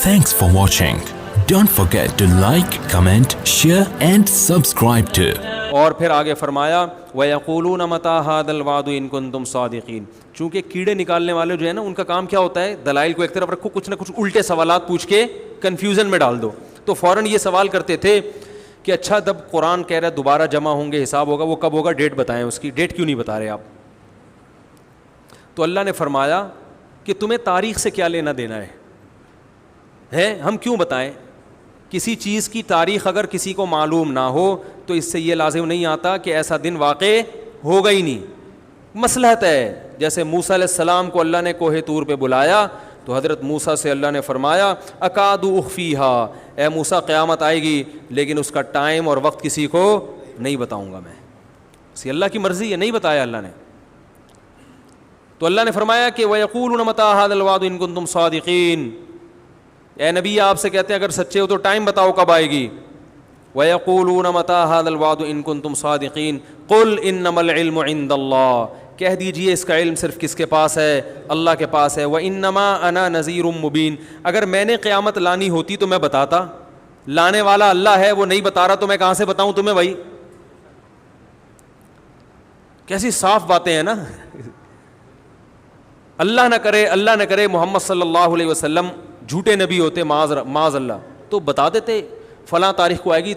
Thanks for watching. Don't forget to like, comment, share and subscribe to. اور پھر آگے فرمایا وَيَقُولُونَ مَتَىٰ هَٰذَا الْوَعْدُ إِن كُنتُمْ صَادِقِينَ. چونکہ کیڑے نکالنے والے جو ہے نا ان کا کام کیا ہوتا ہے, دلائل کو ایک طرف رکھو, کچھ نہ کچھ الٹے سوالات پوچھ کے کنفیوژن میں ڈال دو. تو فوراً یہ سوال کرتے تھے کہ اچھا جب قرآن کہہ رہا ہے دوبارہ جمع ہوں گے, حساب ہوگا, وہ کب ہوگا, ڈیٹ بتائیں, اس کی ڈیٹ کیوں نہیں بتا رہے آپ. تو اللہ نے فرمایا کہ تمہیں تاریخ سے کیا لینا دینا ہے, ہم کیوں بتائیں. کسی چیز کی تاریخ اگر کسی کو معلوم نہ ہو تو اس سے یہ لازم نہیں آتا کہ ایسا دن واقع ہوگا ہی نہیں. مصلحت ہے. جیسے موسیٰ علیہ السلام کو اللہ نے کوہ طور پہ بلایا تو حضرت موسیٰ سے اللہ نے فرمایا اکاد اخفیہا, اے موسیٰ قیامت آئے گی لیکن اس کا ٹائم اور وقت کسی کو نہیں بتاؤں گا میں. اسی اللہ کی مرضی ہے, نہیں بتایا اللہ نے. تو اللہ نے فرمایا کہ وَيَقُولُونَ مَتَىٰ هَٰذَا الْوَعْدُ إِن كُنتُمْ صَادِقِينَ. اے نبی آپ سے کہتے ہیں اگر سچے ہو تو ٹائم بتاؤ کب آئے گی. وَيَقُولُونَ مَتَىٰ هَٰذَا الْوَعْدُ إِن كُنتُمْ صَادِقِينَ قُلْ إِنَّمَا الْعِلْمُ عِندَ اللَّهِ, کہہ دیجئے اس کا علم صرف کس کے پاس ہے, اللہ کے پاس ہے. وَإِنَّمَا أَنَا نَذِيرٌ مُّبِينٌ, اگر میں نے قیامت لانی ہوتی تو میں بتاتا, لانے والا اللہ ہے, وہ نہیں بتا رہا تو میں کہاں سے بتاؤں تمہیں بھائی. کیسی صاف باتیں ہیں نا. اللہ نہ کرے محمد صلی اللہ علیہ وسلم جھوٹے نبی ہوتے, معاذ اللہ, تو بتا دیتے فلاں تاریخ کو آئے گی,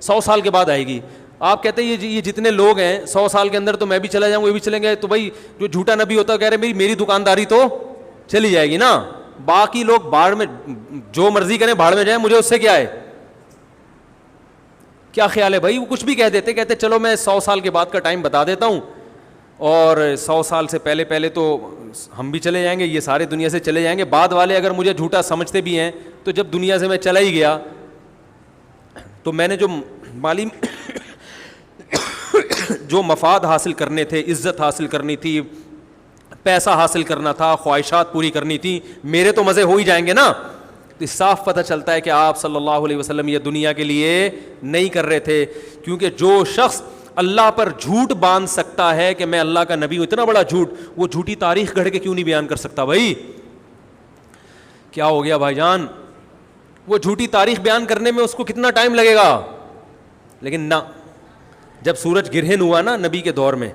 100 سال کے بعد آئے گی. آپ کہتے ہیں یہ جتنے لوگ ہیں 100 سال کے اندر تو میں بھی چلا جاؤں, وہ بھی چلیں گے. تو بھائی جو جھوٹا نبی ہوتا ہے کہہ رہے میری دکانداری تو چلی جائے گی نا, باقی لوگ بھاڑ میں جو مرضی کریں بھاڑ میں جائیں, مجھے اس سے کیا ہے. کیا خیال ہے بھائی, وہ کچھ بھی کہہ دیتے, کہتے چلو میں 100 سال کے بعد کا ٹائم بتا دیتا ہوں, اور 100 سال سے پہلے تو ہم بھی چلے جائیں گے, یہ سارے دنیا سے چلے جائیں گے. بعد والے اگر مجھے جھوٹا سمجھتے بھی ہیں تو جب دنیا سے میں چلا ہی گیا تو میں نے جو مالی جو مفاد حاصل کرنے تھے, عزت حاصل کرنی تھی, پیسہ حاصل کرنا تھا, خواہشات پوری کرنی تھی, میرے تو مزے ہو ہی جائیں گے نا. تو صاف پتہ چلتا ہے کہ آپ صلی اللہ علیہ وسلم یہ دنیا کے لیے نہیں کر رہے تھے. کیونکہ جو شخص اللہ پر جھوٹ باندھ سکتا ہے کہ میں اللہ کا نبی ہوں, اتنا بڑا جھوٹ, وہ جھوٹی تاریخ گھڑ کے کیوں نہیں بیان کر سکتا بھائی. کیا ہو گیا بھائی جان, وہ جھوٹی تاریخ بیان کرنے میں اس کو کتنا ٹائم لگے گا. لیکن نہ, جب سورج گرہن ہوا نا نبی کے دور میں,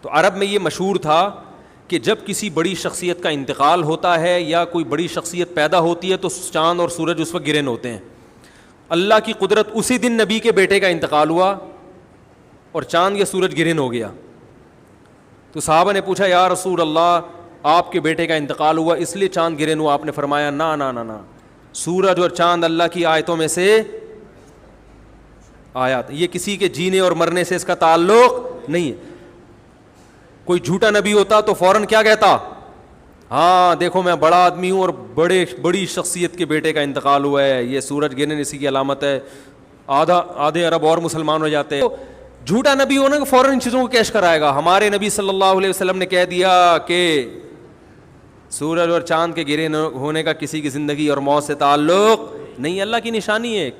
تو عرب میں یہ مشہور تھا کہ جب کسی بڑی شخصیت کا انتقال ہوتا ہے یا کوئی بڑی شخصیت پیدا ہوتی ہے تو چاند اور سورج اس وقت گرہن ہوتے ہیں. اللہ کی قدرت, اسی دن نبی کے بیٹے کا انتقال ہوا اور چاند یا سورج گرہن ہو گیا. تو صحابہ نے پوچھا یا رسول اللہ آپ کے بیٹے کا انتقال ہوا اس لیے چاند گرہن ہوا. آپ نے فرمایا نا نا نا نا, سورج اور چاند اللہ کی آیتوں میں سے آیات, یہ کسی کے جینے اور مرنے سے اس کا تعلق نہیں ہے. کوئی جھوٹا نبی ہوتا تو فوراً کیا کہتا, ہاں دیکھو میں بڑا آدمی ہوں اور بڑی شخصیت کے بیٹے کا انتقال ہوا ہے, یہ سورج گرہن اسی کی علامت ہے, آدھے عرب اور مسلمان ہو جاتے ہیں. جھوٹا نبی ہونا کہ فوراً ان چیزوں کو کیش کرائے گا. ہمارے نبی صلی اللہ علیہ وسلم نے کہہ دیا کہ سورج اور چاند کے گرہن ہونے کا کسی کی زندگی اور موت سے تعلق نہیں, اللہ کی نشانی ہے.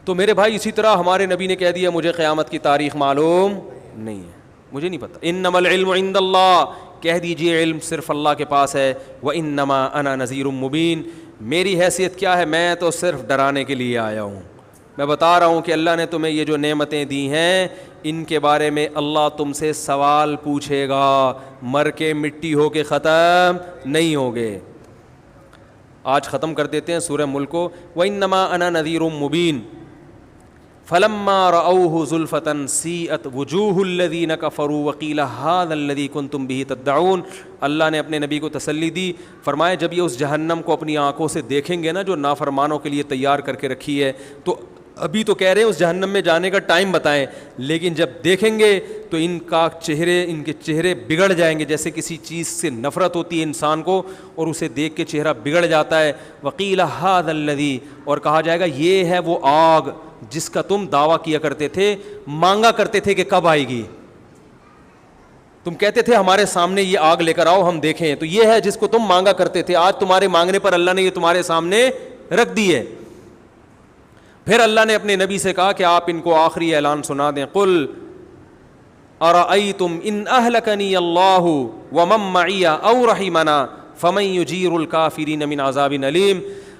تو میرے بھائی اسی طرح ہمارے نبی نے کہہ دیا مجھے قیامت کی تاریخ معلوم نہیں ہے, مجھے نہیں پتا. انما العلم عند اللہ, کہہ دیجئے علم صرف اللہ کے پاس ہے. وانما انا نذیر مبین, میری حیثیت کیا ہے, میں تو صرف ڈرانے کے لیے آیا ہوں. میں بتا رہا ہوں کہ اللہ نے تمہیں یہ جو نعمتیں دی ہیں ان کے بارے میں اللہ تم سے سوال پوچھے گا, مر کے مٹی ہو کے ختم نہیں ہوگے. آج ختم کر دیتے ہیں سورہ ملک کو. وانما انا نذیر مبین فلما رأوه زلفة سیئت وجوہ الذین کفروا وقیل ھذا الذی کنتم بہ تدعون. اللہ نے اپنے نبی کو تسلی دی, فرمایا جب یہ اس جہنم کو اپنی آنکھوں سے دیکھیں گے نا جو نافرمانوں کے لیے تیار کر کے رکھی ہے, تو ابھی تو کہہ رہے ہیں اس جہنم میں جانے کا ٹائم بتائیں, لیکن جب دیکھیں گے تو ان کے چہرے بگڑ جائیں گے. جیسے کسی چیز سے نفرت ہوتی ہے انسان کو اور اسے دیکھ کے چہرہ بگڑ جاتا ہے. وقیل ھذا الذی, اور کہا جائے گا یہ ہے وہ آگ جس کا تم دعویٰ کیا کرتے تھے, مانگا کرتے تھے کہ کب آئے گی. تم کہتے تھے ہمارے سامنے یہ آگ لے کر آؤ ہم دیکھیں, تو یہ ہے جس کو تم مانگا کرتے تھے. آج تمہارے مانگنے پر اللہ نے یہ تمہارے سامنے رکھ دی ہے. پھر اللہ نے اپنے نبی سے کہا کہ آپ ان کو آخری اعلان سنا دیں. قل ارأیتم ان اہلکنی اللہ ومن معی او رحمنا فمن یجیر الکافرین من عذاب علیم.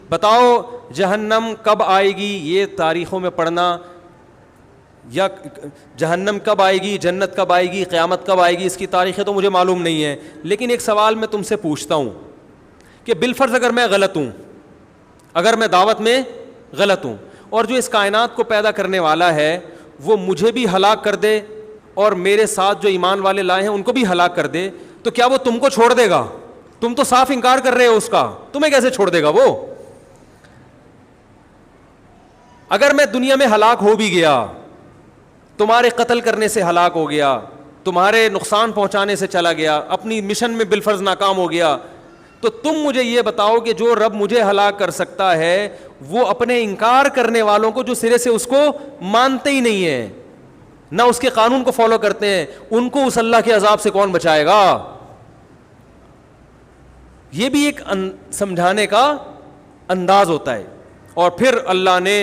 بتاؤ جہنم کب آئے گی, یہ تاریخوں میں پڑھنا, یا جہنم کب آئے گی, جنت کب آئے گی, قیامت کب آئے گی, اس کی تاریخیں تو مجھے معلوم نہیں ہے. لیکن ایک سوال میں تم سے پوچھتا ہوں کہ بالفرض اگر میں غلط ہوں, اگر میں دعوت میں غلط ہوں, اور جو اس کائنات کو پیدا کرنے والا ہے وہ مجھے بھی ہلاک کر دے اور میرے ساتھ جو ایمان والے لائے ہیں ان کو بھی ہلاک کر دے, تو کیا وہ تم کو چھوڑ دے گا؟ تم تو صاف انکار کر رہے ہو اس کا, تمہیں کیسے چھوڑ دے گا وہ؟ اگر میں دنیا میں ہلاک ہو بھی گیا, تمہارے قتل کرنے سے ہلاک ہو گیا, تمہارے نقصان پہنچانے سے چلا گیا, اپنی مشن میں بالفرض ناکام ہو گیا, تو تم مجھے یہ بتاؤ کہ جو رب مجھے ہلاک کر سکتا ہے وہ اپنے انکار کرنے والوں کو جو سرے سے اس کو مانتے ہی نہیں ہیں, نہ اس کے قانون کو فالو کرتے ہیں, ان کو اس اللہ کے عذاب سے کون بچائے گا؟ یہ بھی ایک سمجھانے کا انداز ہوتا ہے. اور پھر اللہ نے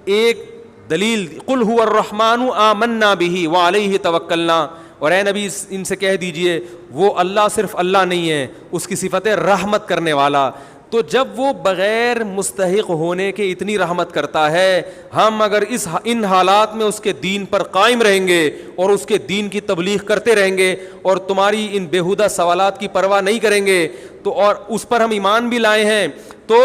ایک دلیل, قل هو الرحمن آمنا به وعلیہ توکلنا, اور اے نبی ان سے کہہ دیجئے وہ اللہ صرف اللہ نہیں ہے, اس کی صفت ہے رحمت کرنے والا. تو جب وہ بغیر مستحق ہونے کے اتنی رحمت کرتا ہے, ہم اگر ان حالات میں اس کے دین پر قائم رہیں گے اور اس کے دین کی تبلیغ کرتے رہیں گے اور تمہاری ان بیہودہ سوالات کی پرواہ نہیں کریں گے, تو اور اس پر ہم ایمان بھی لائے ہیں, تو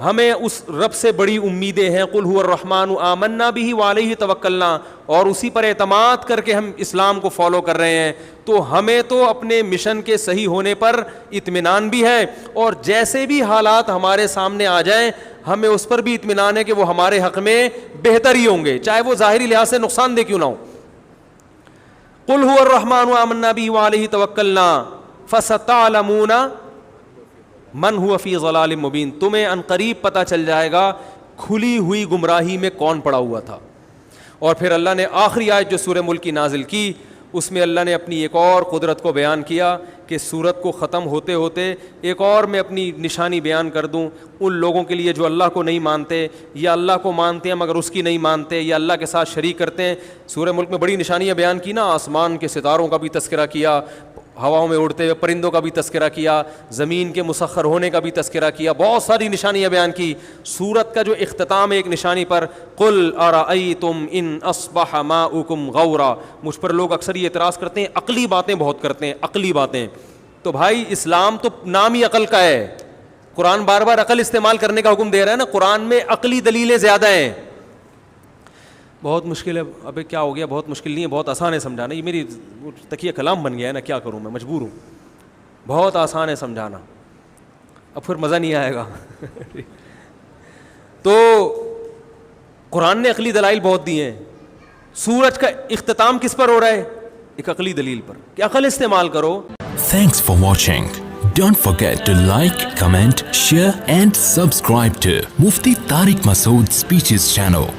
ہمیں اس رب سے بڑی امیدیں ہیں. قل هو الرحمن آمنا به وعلیہ توکلنا, اور اسی پر اعتماد کر کے ہم اسلام کو فالو کر رہے ہیں. تو ہمیں تو اپنے مشن کے صحیح ہونے پر اطمینان بھی ہے, اور جیسے بھی حالات ہمارے سامنے آ جائیں ہمیں اس پر بھی اطمینان ہے کہ وہ ہمارے حق میں بہتر ہی ہوں گے, چاہے وہ ظاہری لحاظ سے نقصان دہ کیوں نہ ہو. قل هو الرحمن آمنا به وعلیہ توکلنا فستعلمون من هو فی ضلال مبین, تمہیں عنقریب پتہ چل جائے گا کھلی ہوئی گمراہی میں کون پڑا ہوا تھا. اور پھر اللہ نے آخری آیت جو سورہ ملک کی نازل کی, اس میں اللہ نے اپنی ایک اور قدرت کو بیان کیا کہ سورت کو ختم ہوتے ہوتے ایک اور میں اپنی نشانی بیان کر دوں ان لوگوں کے لیے جو اللہ کو نہیں مانتے, یا اللہ کو مانتے ہیں مگر اس کی نہیں مانتے, یا اللہ کے ساتھ شریک کرتے ہیں. سورہ ملک میں بڑی نشانیاں بیان کی نا, آسمان کے ستاروں کا بھی تذکرہ کیا, ہواؤں میں اڑتے ہوئے پرندوں کا بھی تذکرہ کیا, زمین کے مسخر ہونے کا بھی تذکرہ کیا, بہت ساری نشانیاں بیان کی. سورت کا جو اختتام ہے ایک نشانی پر, قل ارأیتم ان اصبح ماؤکم غورا. مجھ پر لوگ اکثر یہ اعتراض کرتے ہیں عقلی باتیں بہت کرتے ہیں, عقلی باتیں. تو بھائی اسلام تو نام ہی عقل کا ہے, قرآن بار بار عقل استعمال کرنے کا حکم دے رہا ہے نا, قرآن میں عقلی دلیلیں زیادہ ہیں. بہت مشکل ہے, ابے کیا ہو گیا, بہت مشکل نہیں ہے, بہت آسان ہے سمجھانا. یہ میری تکیہ کلام بن گیا ہے نا, کیا کروں میں, مجبور ہوں. بہت آسان ہے سمجھانا, اب پھر مزہ نہیں آئے گا. تو قرآن نے عقلی دلائل بہت دی ہیں. سورج کا اختتام کس پر ہو رہا ہے؟ ایک عقلی دلیل پر کہ عقل استعمال کرو. Thanks for watching. Don't forget to like, comment, share and subscribe to Mufti Tariq Masood Speeches channel.